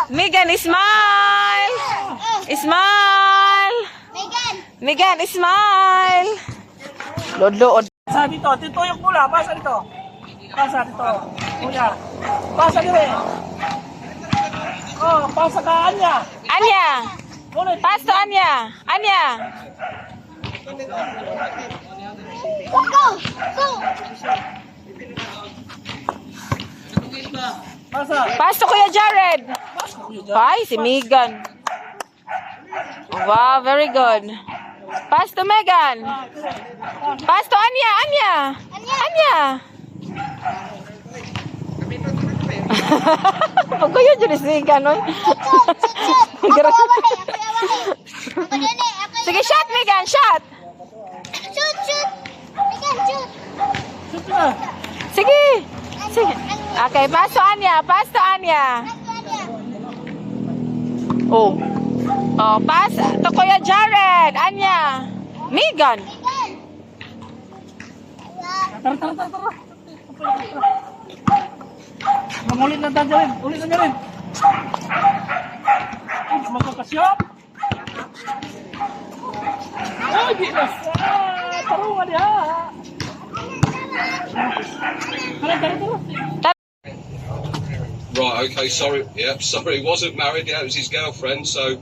Megan, smile! Smile! Megan, smile! Lod-lod. Pasa dito, dito yung pula, pasa dito. Pasa dito. Kuya. Pasa dito. Oh, pasa ka Anya. Anya! Ulit. Pass to Anya! Anya! Pasa. Pass to Kuya Jared! Ay, si Megan. Wow, very good. Pass to Megan. Pass to Anya, Anya. Anya. Pagkuya dyan si Megan, no? Sige, shot, Megan, shot. Shoot na. Sige. Sige. Okay, pass to Anya, pass to Anya. Oh. Oh, pass to Kuya Jared. Anya. Megan. Tara. Mamulit na tayo rin. Ulit na rin. Magkakasyop. Ay, di na. Tarungan niya. Tara. Right, okay, sorry. Yep, sorry, he wasn't married. Yeah, it was his girlfriend. So,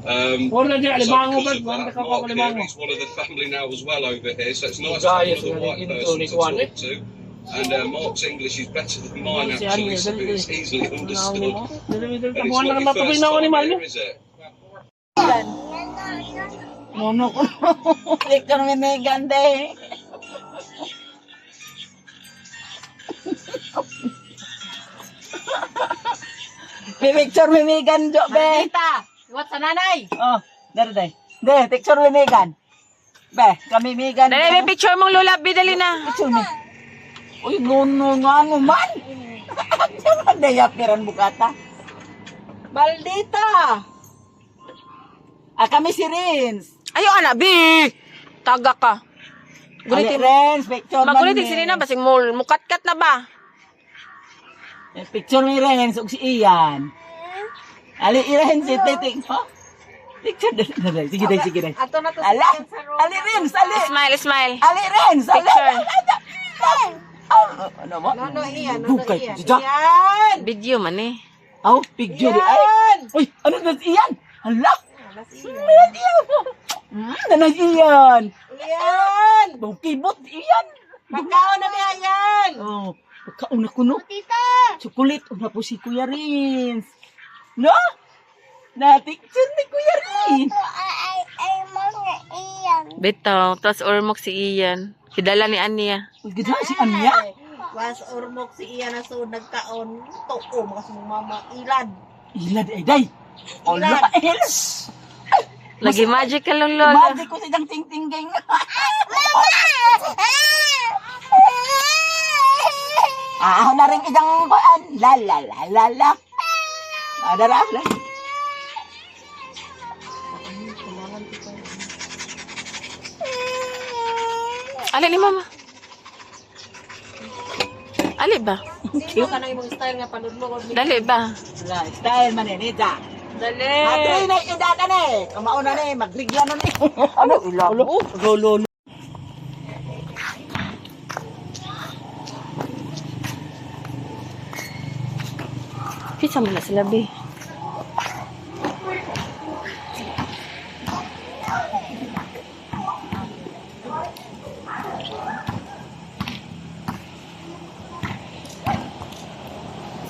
Wala dyan, so alimango ba? because of Wala that, ka pa Mark here, alimango. he's one of the family now as well over here. So it's nice to have another white person to talk to. And Mark's English is better than mine actually, so it's easily understood. And it's Tabuhan not na your matuloy first na ako ni time Mario. here, is it? No. Click kami Megan, de. Picture mi Megan, Jo, be. Iwat sa nanay. Oh, dari. De, picture mi Megan. Be, kami Megan. Dali, may picture mong Lola, bidali na. Picture mi. Uy, no, ano man. Diyan daya piran bukata. Maldita. Kami si Rins. Ayo, anak, bi. Taga ka. Gulitin. Rins, picture man. Magulitin si Rina, basing mukat-kat na ba? Picture ni Rins, ug si Ian. Ali, Rins, titik mo. Picture dali. Sige dai. Ato na to Ala, Ali Rins, ali. Smile. Ali Rins, ali. Picture. Ano ba? Nono iyan. Bukay, Iyan. Iyan. Video man eh. Aw, picture di ay. Uy, ano na Iyan? Hala. Nanay Iyan. Iyan. Bukibot Iyan. Pagkaon na niya yan. Oh, pagkauna ko no. Chocolate, una po si Kuya Rins. No? Na-picture ni Kuya Rins. Bitaw, tas ormok si Ian. Kidala ni Ania. Ganda si Ania. Was ormok si iyan na so nagkaon. Toko mga sumama. Ilad. Ilad ay day. Ola else. Lagi magical ang lola. Magic ko silang ting-tingging. Na rin isang kuan. La. Adara. Ali ni mama. Ali ba? Sino ka nang imong style nga panudlo? Dali ba? Style man ni Nita. Dali. Ate na idada na eh. Kumauna na eh. Magrigyan na eh. Ano? Ulabo. Lolo. Pisa mo na sila, be.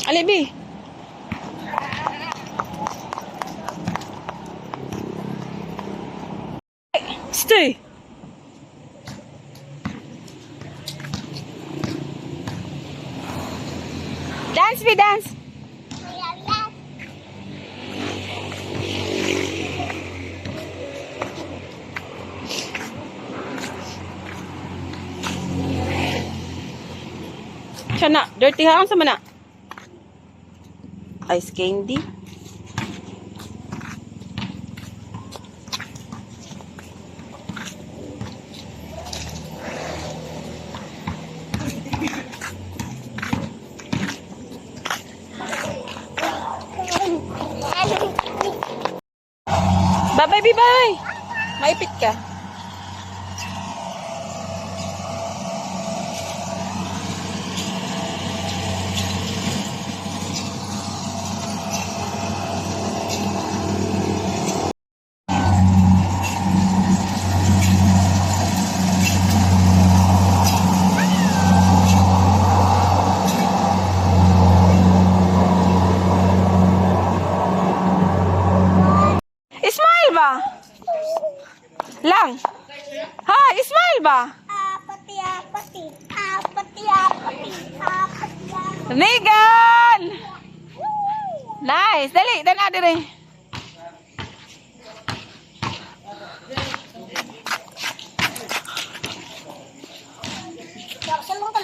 Ali, be. Stay. Dance, be dance. Siya na, dirty haon sa mana. Ice candy. Bye-bye, bye-bye. Maipit ka. Smile ba? Lang. Ha, smile ba? Megan! Nice. Dali, dali, dali.